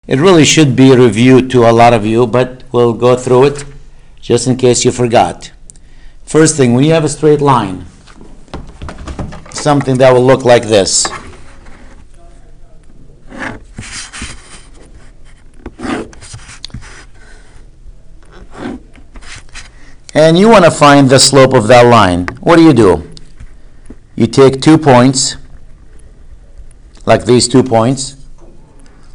It really should be reviewed to a lot of you, but we'll go through it just in case you forgot. First thing, when you have a straight line, something that will look like this. And you want to find the slope of that line. What do? You take 2 points, like these 2 points.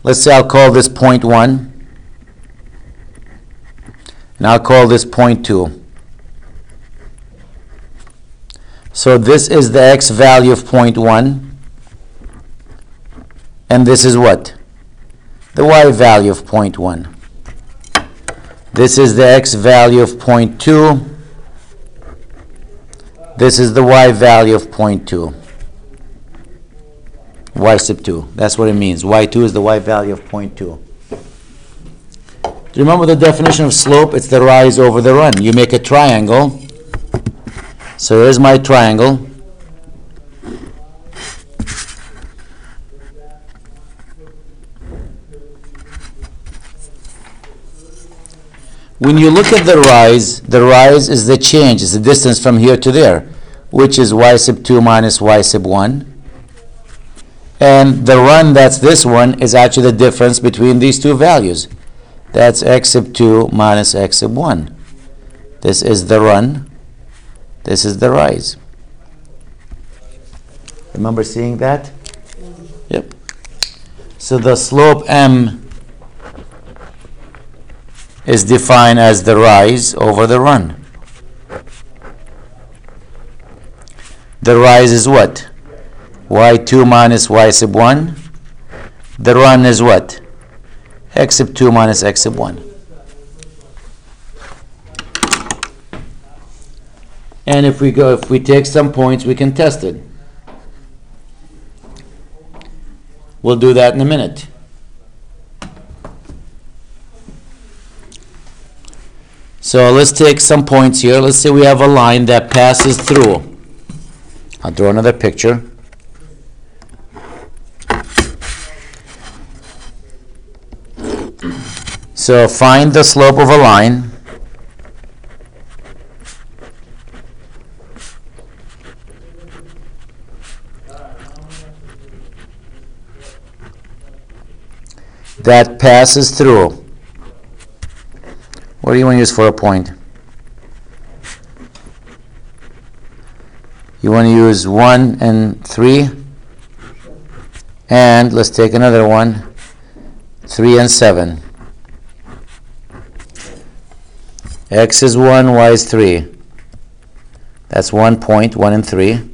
Let's say I'll call this point 1, and I'll call this point 2. So this is the x value of point 1, and this is what? The y value of point 1. This is the x value of point 2. This is the y value of point 2. Y sub 2. That's what it means. y2 is the y value of point 2. Do you remember the definition of slope? It's the rise over the run. You make a triangle. So here's my triangle. When you look at the rise is the change. It's the distance from here to there, which is y sub 2 minus y sub 1. And the run, that's this one, is actually the difference between these two values. That's x sub 2 minus x sub 1. This is the run. This is the rise. Remember seeing that? Yep. So the slope m is defined as the rise over the run. The rise is what? y2 minus y sub 1. The run is what? x sub 2 minus x sub 1. And if we take some points, we can test it. We'll do that in a minute. So let's take some points here. Let's say we have a line that passes through. I'll draw another picture. So find the slope of a line. That passes through. What do you want to use for a point? You want to use 1 and 3. And let's take another one, 3 and 7. X is 1, y is 3. That's 1 point, 1 and 3.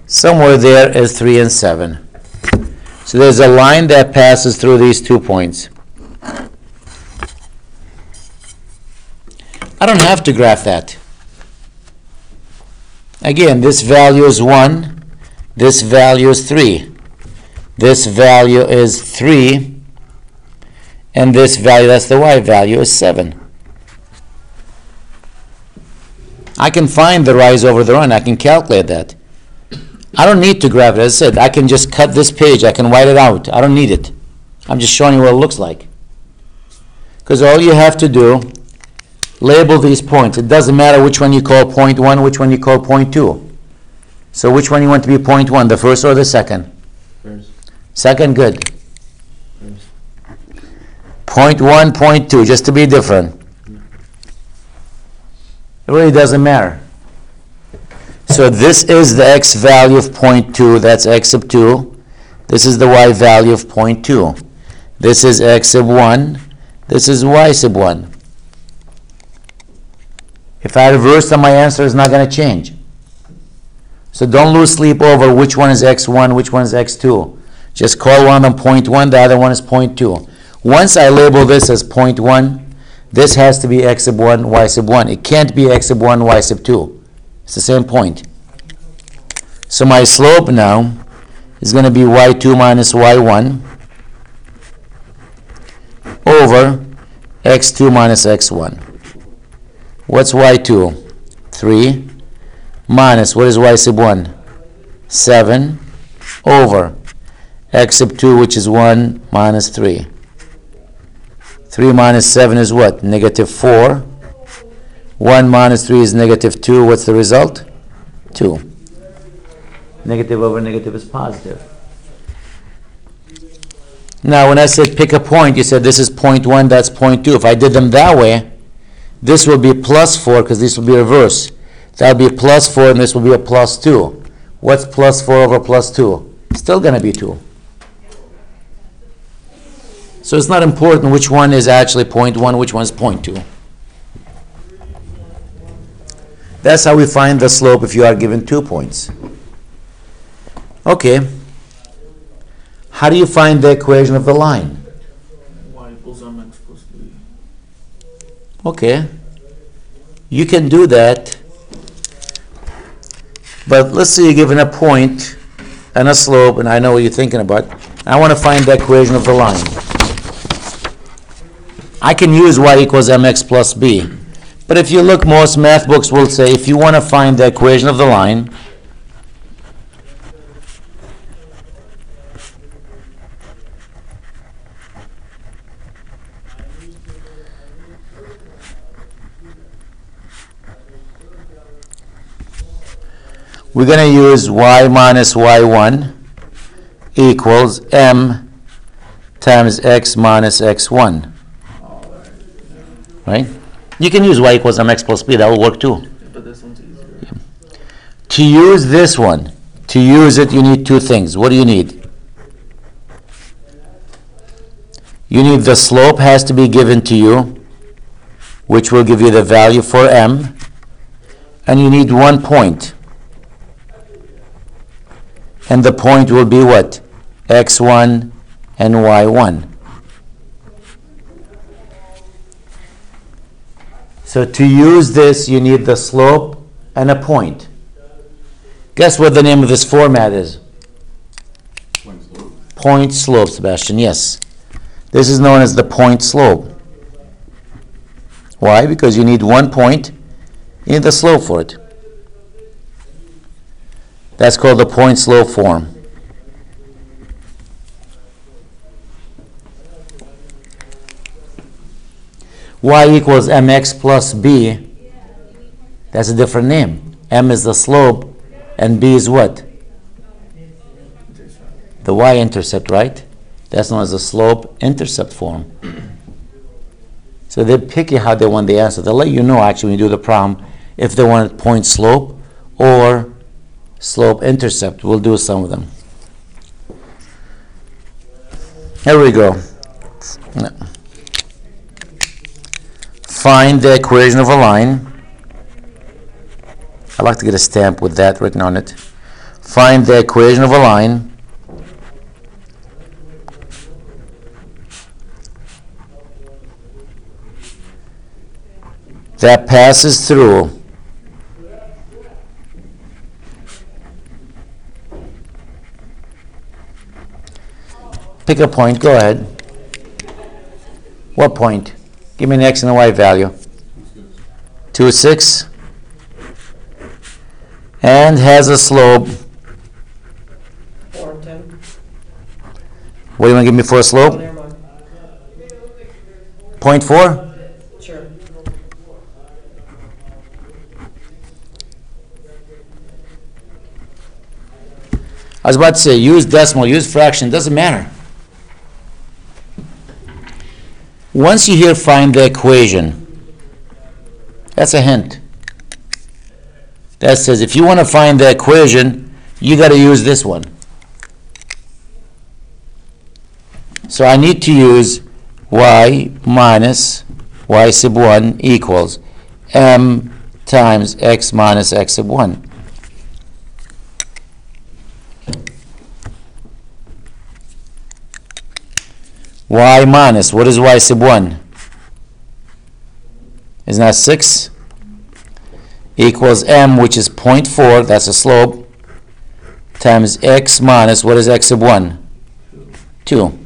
Somewhere there is 3 and 7. So there's a line that passes through these 2 points. I don't have to graph that. Again, this value is 1. This value is 3. This value is 3. And this value, that's the y value, is 7. I can find the rise over the run. I can calculate that. I don't need to graph it. As I said, I can just cut this page. I can white it out. I don't need it. I'm just showing you what it looks like. Because all you have to do, label these points. It doesn't matter which one you call point 1, which one you call point 2. So which one you want to be point 1, the first or the second? First. Second, good. First. Point 1, point 2, just to be different. It really doesn't matter. So this is the x value of point 2, that's x sub 2. This is the y value of point 2. This is x sub 1. This is y sub 1. If I reverse them, my answer is not going to change. So don't lose sleep over which one is x1, which one is x2. Just call one of them point 1, the other one is point 2. Once I label this as point 1, this has to be x sub 1, y sub 1. It can't be x sub 1, y sub 2. It's the same point. So my slope now is going to be y2 minus y1 over x2 minus x1. What's y2? 3. minus, what is y sub 1? 7 over x sub 2, which is 1 minus 3. 3 minus 7 is what? Negative 4. 1 minus 3 is negative 2. What's the result? 2. Negative over negative is positive. Now, when I said pick a point, you said this is point 1, that's point 2. If I did them that way, this will be plus 4 because this will be reverse. That will be plus 4 and this will be a plus 2. What's plus 4 over plus 2? Still going to be 2. So it's not important which one is actually point 1, which one is point 2. That's how we find the slope if you are given 2 points. Okay. How do you find the equation of the line? Y equals mx plus b. Okay. You can do that. But let's say you're given a point and a slope, and I know what you're thinking about. I want to find the equation of the line. I can use y equals mx plus b. But if you look, most math books will say if you want to find the equation of the line, we're going to use y minus y1 equals m times x minus x1. Right? You can use y equals mx plus b. That will work too. But this one's easier. Yeah. To use this one, to use it, you need two things. What do you need? You need the slope has to be given to you, which will give you the value for m, and you need 1 point. And the point will be what? x1 and y1. So to use this, you need the slope and a point. Guess what the name of this format is? Point slope. Point slope, Sebastian, yes. This is known as the point slope. Why? Because you need 1 point, you need the slope for it. That's called the point slope form. Y equals mx plus b. That's a different name. M is the slope and b is what? The y-intercept, right? That's known as the slope-intercept form. So they pick you how they want the answer. They'll let you know actually when you do the problem if they want point slope or slope-intercept. We'll do some of them. Here we go. Find the equation of a line. I'd like to get a stamp with that written on it. Find the equation of a line that passes through pick a point, go ahead. What point? Give me an x and a y value. 2, 6. And has a slope. 4 and 10. What do you want to give me for a slope? Never mind. 0.4? Sure. I was about to say, use decimal, use fraction, doesn't matter. Once you hear find the equation, that's a hint. That says if you want to find the equation, you got to use this one. So I need to use y minus y sub 1 equals m times x minus x sub 1. Y minus, what is y sub 1? Isn't that 6? Equals m, which is 0.4, that's a slope, times x minus, what is x sub 1? 2.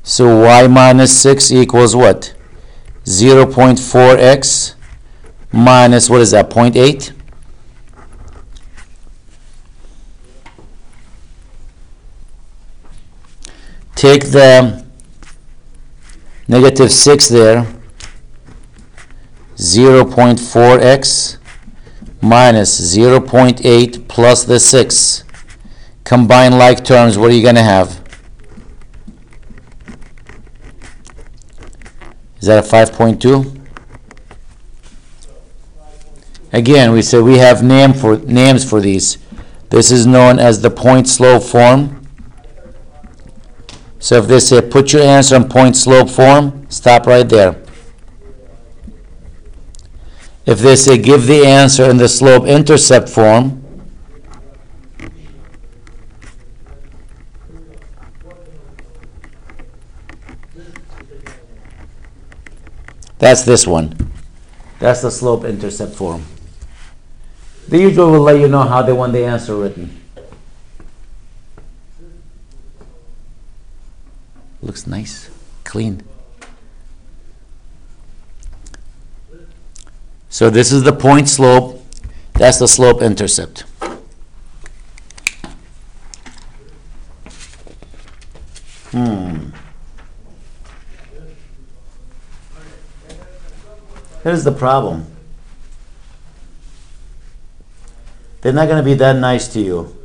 So y minus 6 equals what? 0.4x minus, what is that, 0.8? Take the negative 6 there, 0.4x minus 0.8 plus the 6. Combine like terms, what are you going to have? Is that a 5.2? Again, we said we have names for these. This is known as the point slope form. So if they say put your answer in point slope form, stop right there. If they say give the answer in the slope-intercept form, that's this one. That's the slope-intercept form. They usually will let you know how they want the answer written. Looks nice, clean. So this is the point slope. That's the slope-intercept. Here's the problem. They're not going to be that nice to you.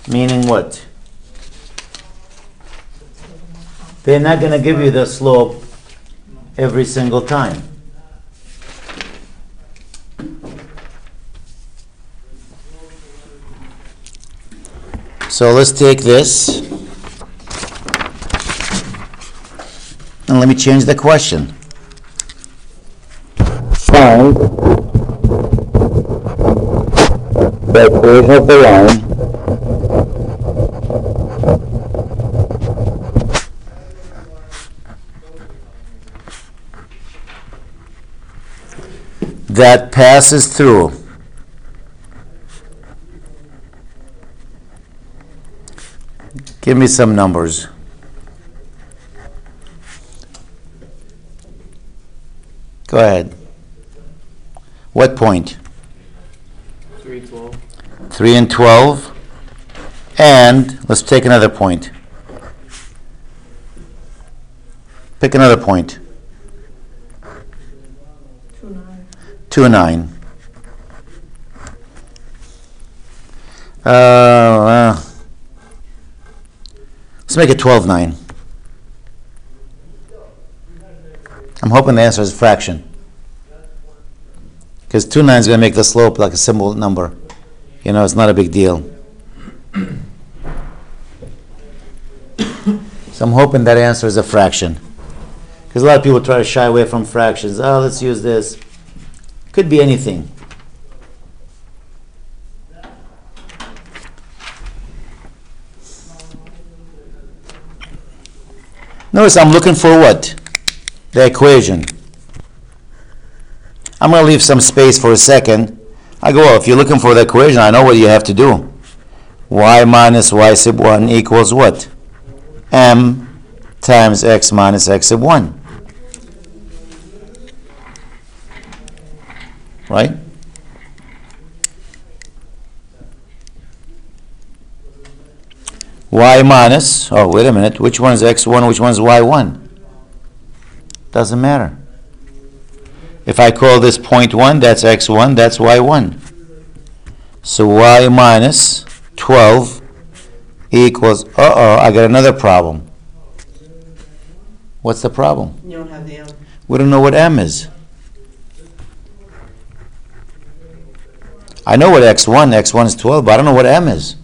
Meaning what? They're not going to give you the slope every single time. So let's take this and let me change the question. Find the equation of the line that passes through give me some numbers. Go ahead. What point? 312. 3 and 12. And let's take another point. Pick another point. 2, 9. Let's make it 12, 9. I'm hoping the answer is a fraction. Because 2, 9 is going to make the slope like a simple number. You know, it's not a big deal. So I'm hoping that answer is a fraction. Because a lot of people try to shy away from fractions. Oh, let's use this. Could be anything. Notice I'm looking for what? The equation. I'm going to leave some space for a second. I go, well, if you're looking for the equation, I know what you have to do. Y minus y sub 1 equals what? M times x minus x sub 1. Right? Y minus, oh, wait a minute, which one is x1, which one is y1? Doesn't matter. If I call this point 1, that's x1, that's y1. So y minus 12 equals, I got another problem. What's the problem? You don't have the M. We don't know what m is. I know what x1 is 12, but I don't know what m is.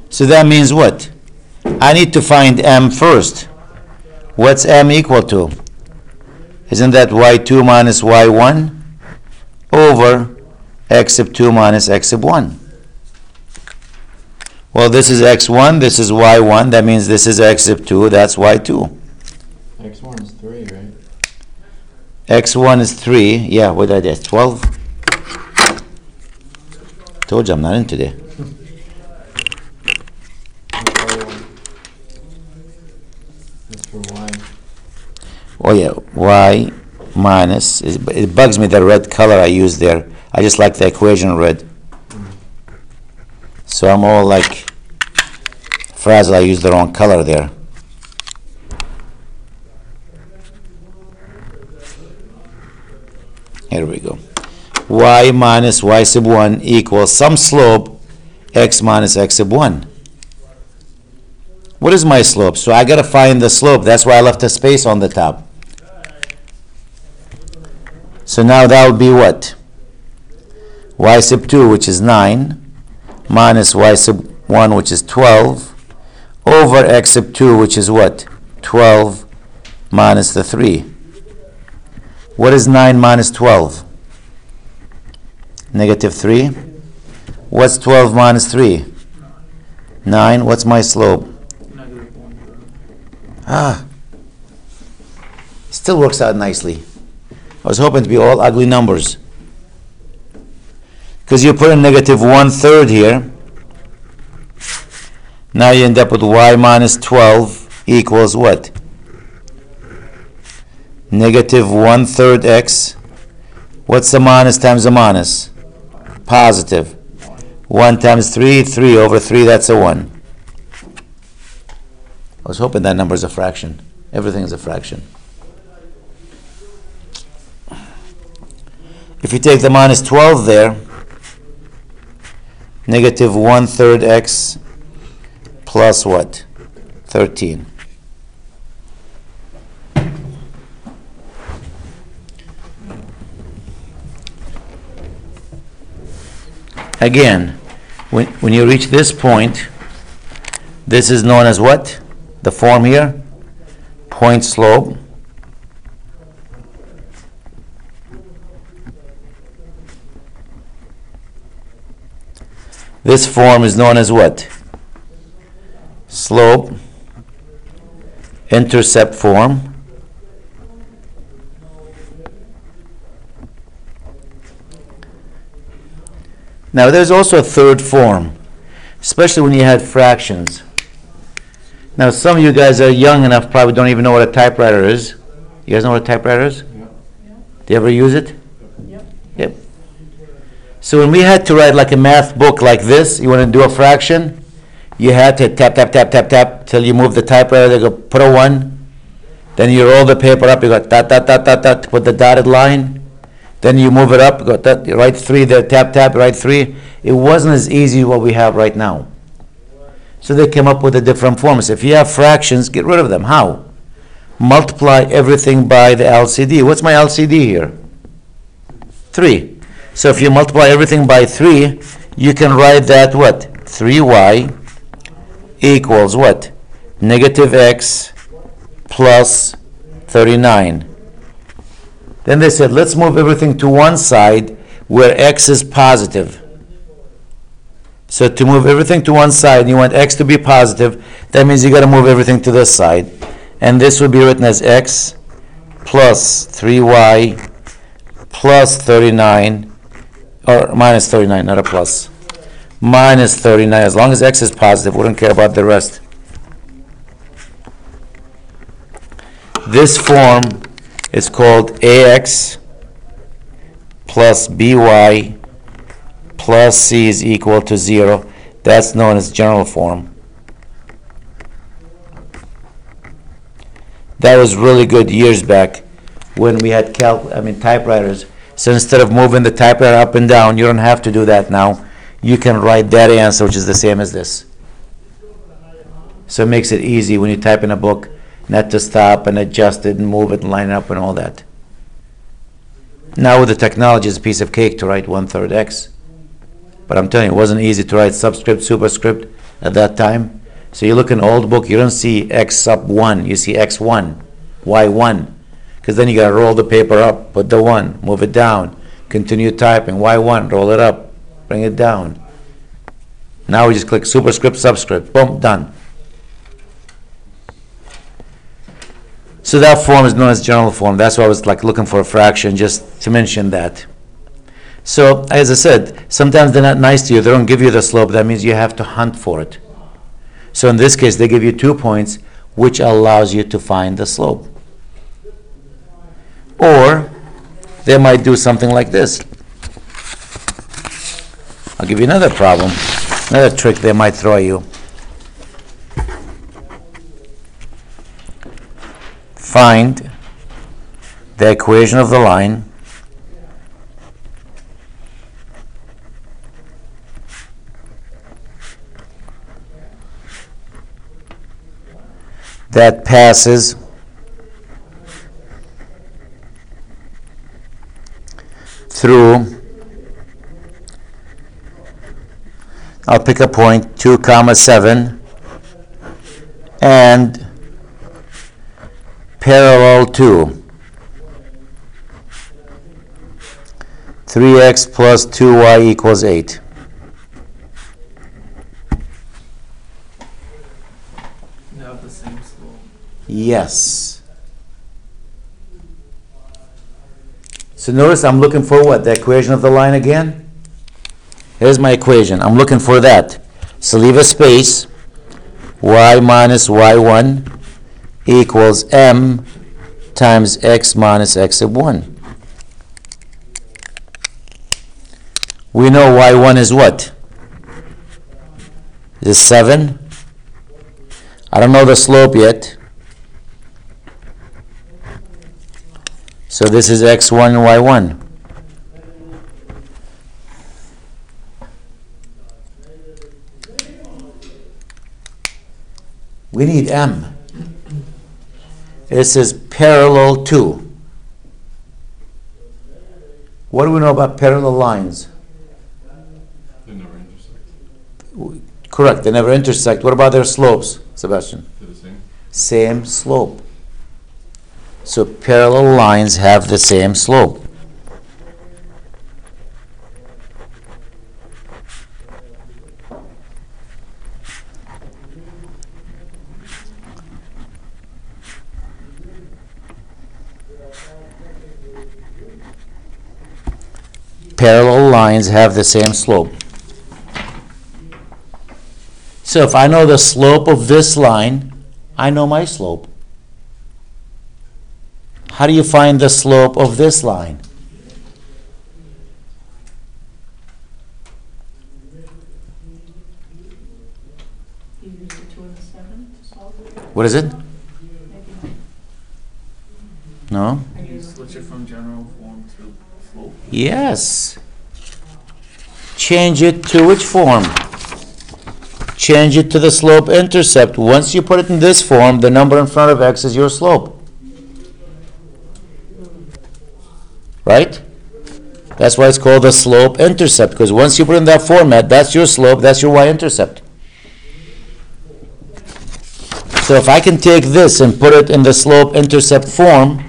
So that means what? I need to find m first. What's m equal to? Isn't that y2 minus y1 over x sub 2 minus x sub 1? Well, this is x1, this is y1, that means this is x sub 2, that's y2. X1 is 3, right? x1 is 3, yeah, what did I do? 12? Told you I'm not in today. For y. Oh yeah, y minus, it bugs me the red color I used there. I just like the equation red. So I'm all like frazzled, I used the wrong color there. Here we go. Y minus y sub 1 equals some slope x minus x sub 1. What is my slope? So I got to find the slope. That's why I left a space on the top. So now that would be what? Y sub 2, which is 9, minus y sub 1, which is 12, over x sub 2, which is what? 12 minus the 3. What is 9 minus 12? Negative 3. What's 12 minus 3? 9. What's my slope? Still works out nicely. I was hoping to be all ugly numbers. Because you put in negative 1/3 here. Now you end up with y minus 12 equals what? Negative 1/3 x. What's the minus times the minus? Positive. 1 times 3, 3 over 3, that's a 1. I was hoping that number is a fraction. Everything is a fraction. If you take the minus 12 there, negative 1/3 x plus what? 13. Again, when you reach this point, this is known as what? The form here? Point slope. This form is known as what? Slope-Intercept Form. Now there's also a third form, especially when you had fractions. Now some of you guys are young enough, probably don't even know what a typewriter is. You guys know what a typewriter is? Yeah. Do you ever use it? Yep. Yep. So when we had to write like a math book like this, you want to do a fraction, you had to tap, tap, tap, tap, tap, till you move the typewriter, they go, put a 1. Then you roll the paper up, you go dot, dot, dot, dot, dot, put the dotted line. Then you move it up, you go dot, you write 3 there, tap, tap, write 3. It wasn't as easy as what we have right now. So they came up with a different forms. If you have fractions, get rid of them. How? Multiply everything by the LCD. What's my LCD here? 3. So if you multiply everything by 3, you can write that what? 3y equals what? Negative x plus 39. Then they said, let's move everything to one side where x is positive. So to move everything to one side, you want x to be positive, that means you got to move everything to this side. And this would be written as x plus 3y plus 39, or minus 39, not a plus. Minus 39, as long as x is positive, we don't care about the rest. This form is called ax plus by plus c is equal to 0. That's known as general form. That was really good years back when we had typewriters. So instead of moving the typewriter up and down, you don't have to do that now. You can write that answer, which is the same as this. So it makes it easy when you type in a book, not to stop and adjust it and move it and line it up and all that. Now with the technology, it's a piece of cake to write 1/3 x. But I'm telling you, it wasn't easy to write subscript, superscript at that time. So you look in an old book, you don't see x sub 1, you see x1, y1. Because then you got to roll the paper up, put the 1, move it down, continue typing, y1, roll it up, bring it down. Now we just click superscript, subscript, boom, done. So that form is known as general form. That's why I was like looking for a fraction, just to mention that. So as I said, sometimes they're not nice to you. They don't give you the slope. That means you have to hunt for it. So in this case, they give you 2 points. which allows you to find the slope. Or they might do something like this. I'll give you another problem, another trick they might throw you. Find the equation of the line that passes through, I'll pick a point, 2, 7, and parallel to 3x plus 2y equals 8. They have the same slope. Yes. So notice I'm looking for what? The equation of the line again? Here's my equation. I'm looking for that. So leave a space. Y minus y1 equals m times x minus x sub 1. We know y1 is what? Is 7? I don't know the slope yet. So this is x1 and y1. We need m. This is parallel to. What do we know about parallel lines? They never intersect. Correct, they never intersect. What about their slopes, Sebastian? They're the same. Same slope. So parallel lines have the same slope. Parallel lines have the same slope. So if I know the slope of this line, I know my slope. How do you find the slope of this line? You use the 2 and the 7 to solve it? What is it? Maybe No? And you switch it from general form to slope. Yes. Change it to which form? Change it to the slope-intercept. Once you put it in this form, the number in front of x is your slope. Right? That's why it's called the slope-intercept, because once you put it in that format, that's your slope, that's your y-intercept. So if I can take this and put it in the slope-intercept form,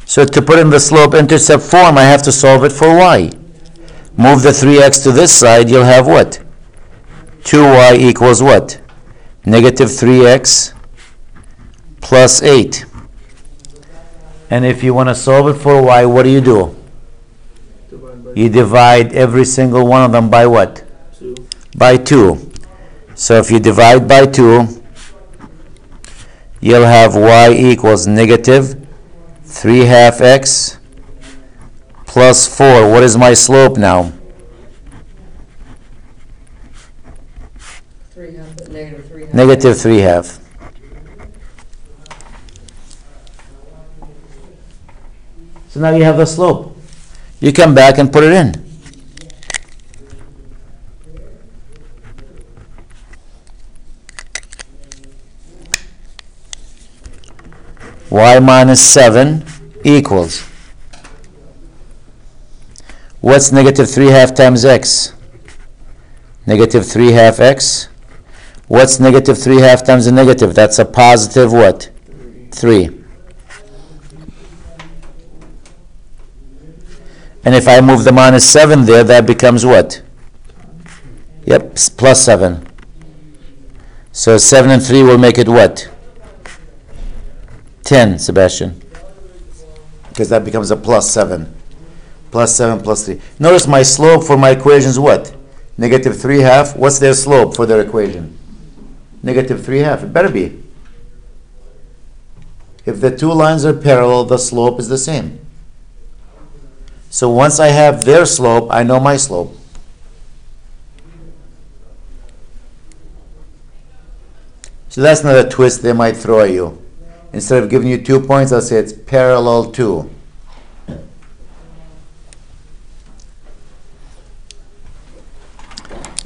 so to put in the slope-intercept form, I have to solve it for y. Move the 3x to this side, you'll have what? 2y equals what? Negative 3x plus 8. And if you want to solve it for y, what do? Divide by You divide every single one of them by what? 2. By 2. So if you divide by 2, you'll have y equals negative 3/2 x plus 4. What is my slope now? 3/2, but negative 3/2. Negative 3/2. So now you have the slope. You come back and put it in. Y minus 7 equals. What's negative 3/2 times x? Negative 3/2 x. What's negative 3/2 times a negative? That's a positive what? 3. And if I move the minus 7 there, that becomes what? Yep, plus 7. So 7 and 3 will make it what? 10, Sebastian. Because that becomes a plus 7. plus 7 plus 3. Notice my slope for my equation is what? Negative 3/2. What's their slope for their equation? Negative 3/2. It better be. If the two lines are parallel, the slope is the same. So once I have their slope, I know my slope. So that's another twist they might throw at you. Instead of giving you 2 points, I'll say it's parallel to.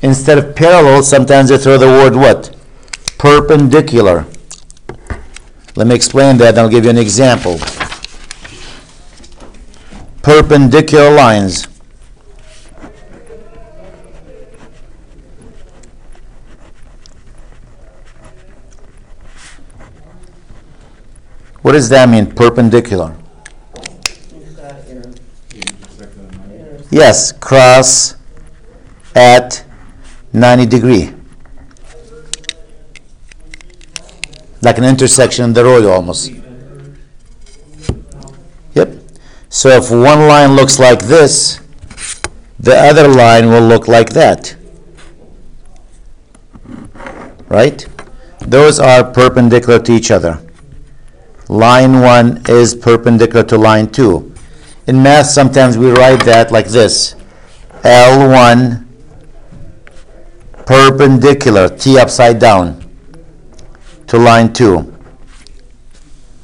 Instead of parallel, sometimes they throw the word what? Perpendicular. Let me explain that and I'll give you an example. Perpendicular lines. What does that mean, perpendicular? Yes, cross at 90 degree. Like an intersection in the road almost. Yep. So if one line looks like this, the other line will look like that. Right? Those are perpendicular to each other. Line 1 is perpendicular to line 2. In math, sometimes we write that like this. L1 perpendicular, T upside down, to line 2.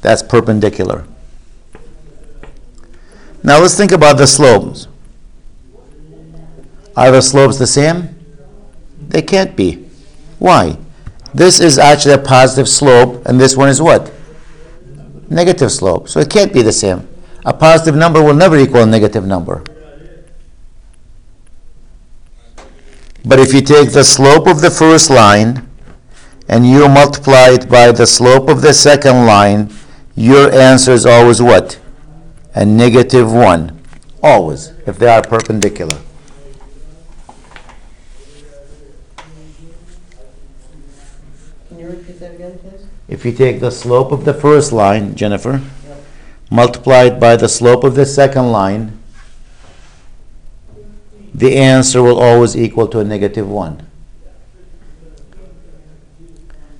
That's perpendicular. Now let's think about the slopes. Are the slopes the same? They can't be. Why? This is actually a positive slope, and this one is what? Negative slope. So it can't be the same. A positive number will never equal a negative number. But if you take the slope of the first line and you multiply it by the slope of the second line, your answer is always what? A negative 1. Always, if they are perpendicular. Can you repeat that again, please? If you take the slope of the first line, Jennifer, multiply it by the slope of the second line, the answer will always equal to a negative 1.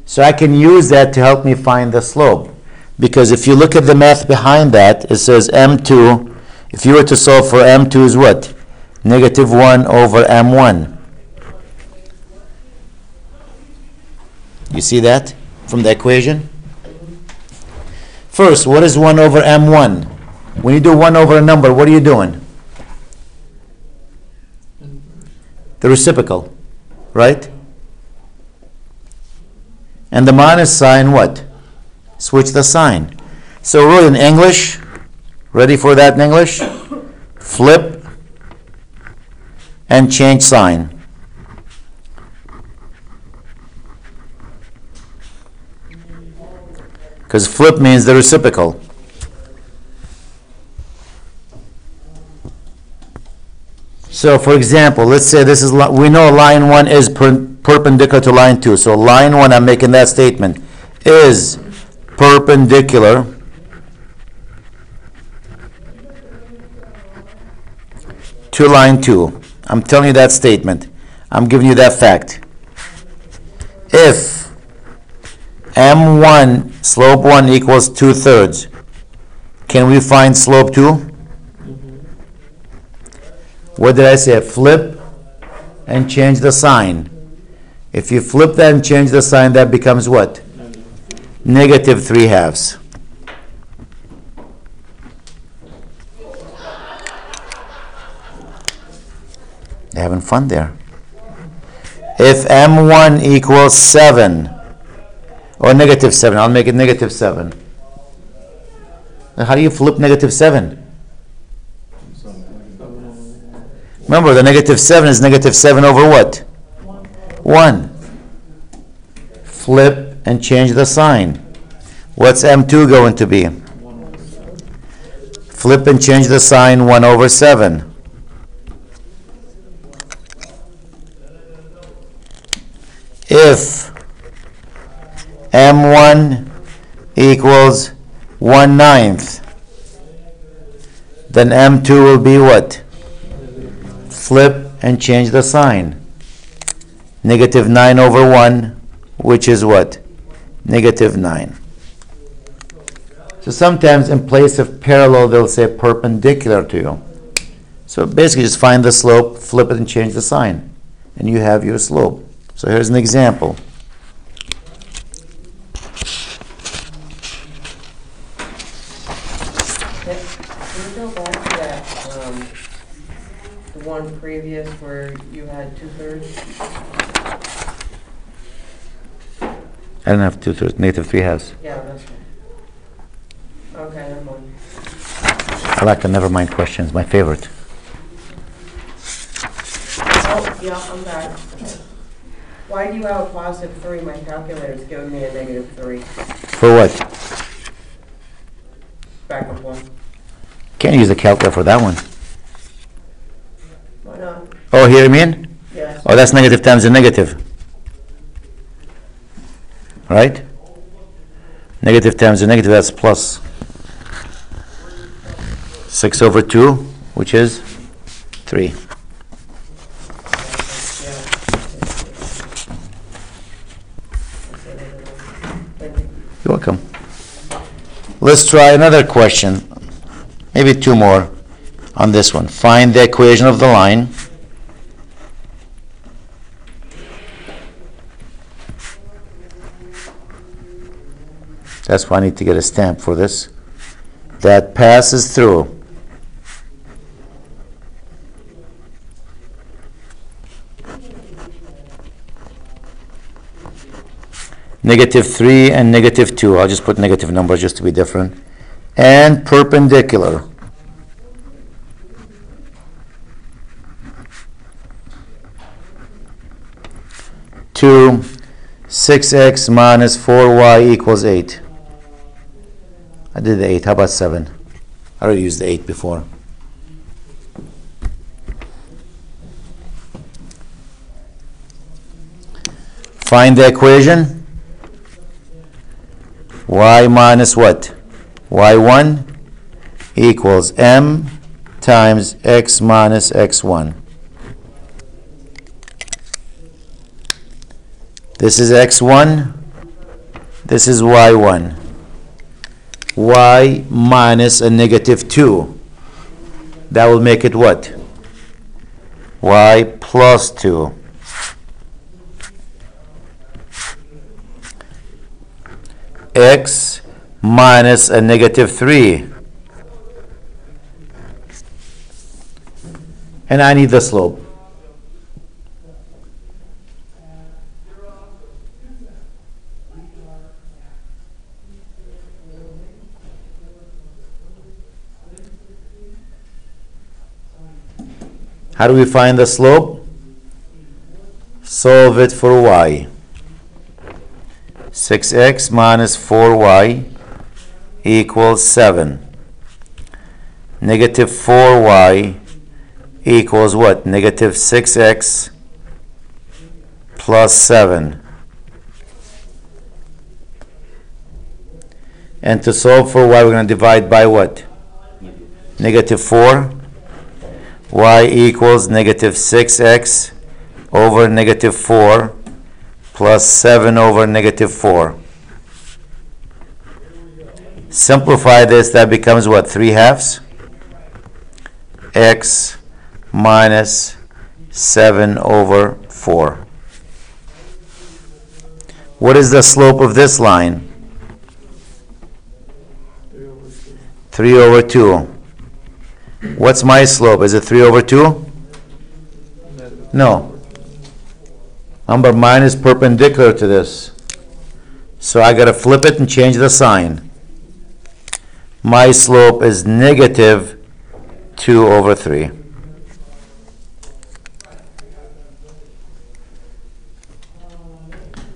So I can use that to help me find the slope. Because if you look at the math behind that, it says M2. If you were to solve for M2 is what? Negative 1 over M1. You see that from the equation? First, what is 1 over M1? When you do 1 over a number, what are you doing? The reciprocal, right? And the minus sign, what? Switch the sign. So really in English, ready for that in English? Flip and change sign. Because flip means the reciprocal. So for example, let's say this is, we know line 1 is perpendicular to line 2. So line 1, I'm making that statement, is perpendicular to line 2. I'm telling you that statement. I'm giving you that fact. If M1, slope 1 equals 2/3, can we find slope 2? What did I say? Flip and change the sign. If you flip that and change the sign, that becomes what? Negative 3/2. They're having fun there. If M1 equals 7, or negative 7, I'll make it negative 7. Now how do you flip negative 7? Remember, the negative 7 is negative 7 over what? 1. Flip and change the sign. What's M2 going to be? Flip and change the sign, 1 over 7. If M1 equals 1/9, Then M2 will be what? Flip and change the sign. Negative 9 over 1, which is what? Negative 9. So sometimes in place of parallel, they'll say perpendicular to you. So basically just find the slope, flip it, and change the sign. And you have your slope. So here's an example. Can you go back to that, the one previous where you had 2/3? I don't have 2/3, negative 3/2. Yeah, that's right. Okay, never mind. I like the never mind questions, my favorite. Oh, yeah, I'm back. Why do you have a positive 3? My calculator's giving me a negative 3. For what? Back of 1. Can't use the calculator for that one. Why not? Oh, here you mean? Yes. Oh, that's negative times a negative. Right? Negative times a negative, that's plus. 6 over 2, which is 3. You're welcome. Let's try another question. Maybe 2 more on this one. Find the equation of the line. That's why I need to get a stamp for this. That passes through negative 3 and negative 2. I'll just put negative numbers just to be different. And perpendicular. To 6x minus 4y equals 8. I did the 8. How about 7? I already used the 8 before. Find the equation. Y minus what? Y1 equals m times x minus x1. This is x1. This is y1. Y minus a negative 2. That will make it what? Y plus 2. X minus a negative 3. And I need the slope. How do we find the slope? Solve it for y. 6x minus 4y equals 7. Negative 4y equals what? Negative 6x plus 7. And to solve for y, we're going to divide by what? Negative 4. Y equals negative 6x over negative 4 plus 7 over negative 4. Simplify this, that becomes what? 3/2? X minus 7 over 4. What is the slope of this line? 3 over 2. What's my slope? Is it 3 over 2? No. Number mine is perpendicular to this. So I got to flip it and change the sign. My slope is negative 2 over 3.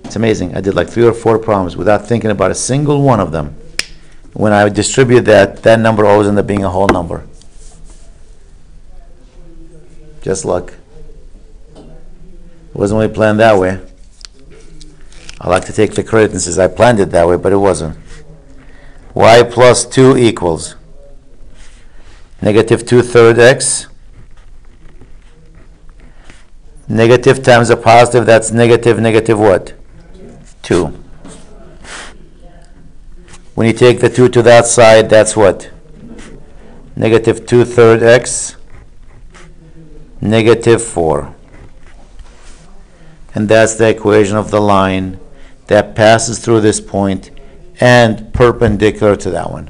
It's amazing. I did like 3 or 4 problems without thinking about a single one of them. When I distribute that, that number always ends up being a whole number. Just luck. Wasn't really planned that way. I like to take the credit and says I planned it that way, but it wasn't. Y plus 2 equals Negative 2/3 x. Negative times a positive, that's negative, negative what? 2. When you take the 2 to that side, that's what? Negative 2/3 x, negative 4. And that's the equation of the line that passes through this point and perpendicular to that one.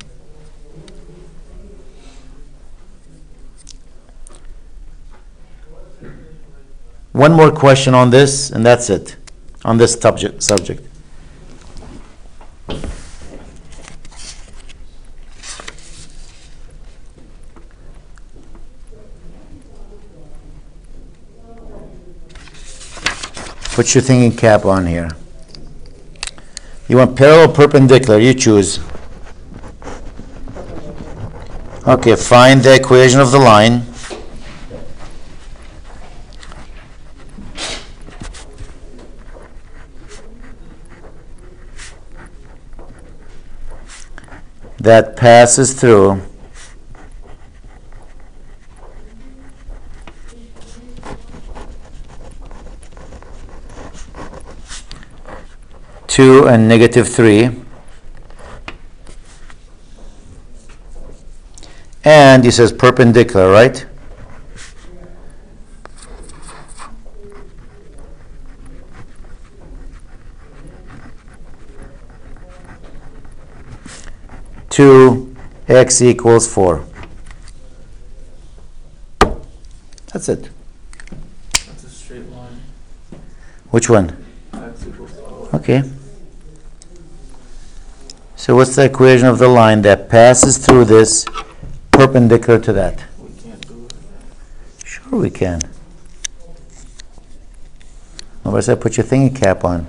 One more question on this, and that's it, on this subject. Put your thinking cap on here. You want parallel, perpendicular, you choose. Okay, find the equation of the line. That passes through two and negative 3, and he says perpendicular, right? To x equals 4. That's it. That's a straight line. Which one? X equals 4. Okay. So what's the equation of the line that passes through this perpendicular to that? We can't do it. Sure we can. Remember I said put your thinking cap on.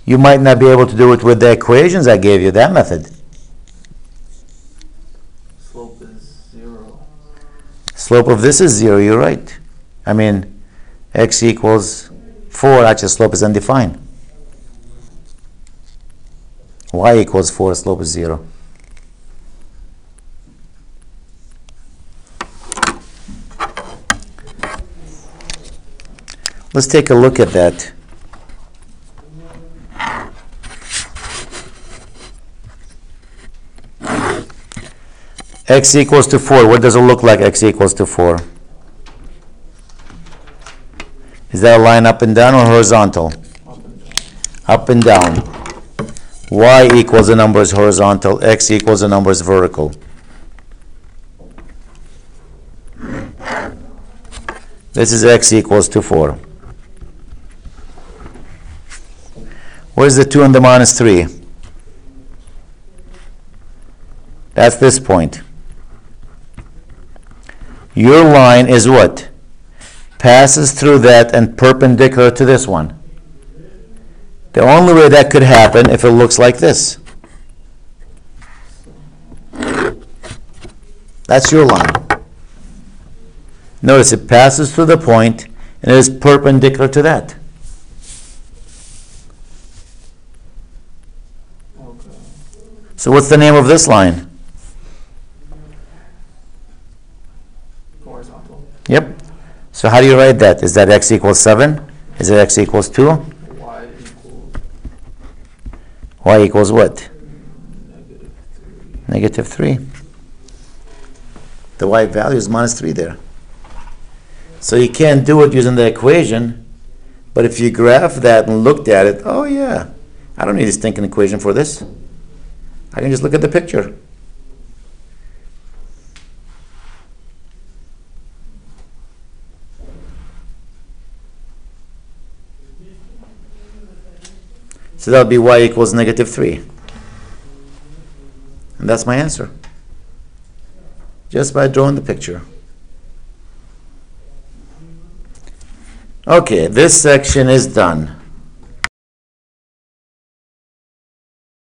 You might not be able to do it with the equations I gave you, that method. Slope is 0. Slope of this is 0, you're right. I mean, x equals 4, actually slope is undefined. Y equals 4, slope is 0. Let's take a look at that. X equals to 4. What does it look like x equals to 4? Is that a line up and down or horizontal? Up and down. Y equals the numbers horizontal. X equals the numbers vertical. This is x equals to 4. Where's the 2 and the minus 3? That's this point. Your line is what? Passes through that and perpendicular to this one. The only way that could happen if it looks like this. That's your line. Notice it passes through the point and it is perpendicular to that. Okay. So what's the name of this line? Horizontal. Yep. So how do you write that? Is that x equals 7? Is it x equals 2? Y equals Y equals what? negative 3. Negative 3. The y value is minus 3 there. So you can't do it using the equation, but if you graph that and looked at it, oh yeah, I don't need a stinking equation for this. I can just look at the picture. So that would be y equals negative 3. And that's my answer. Just by drawing the picture. Okay, this section is done.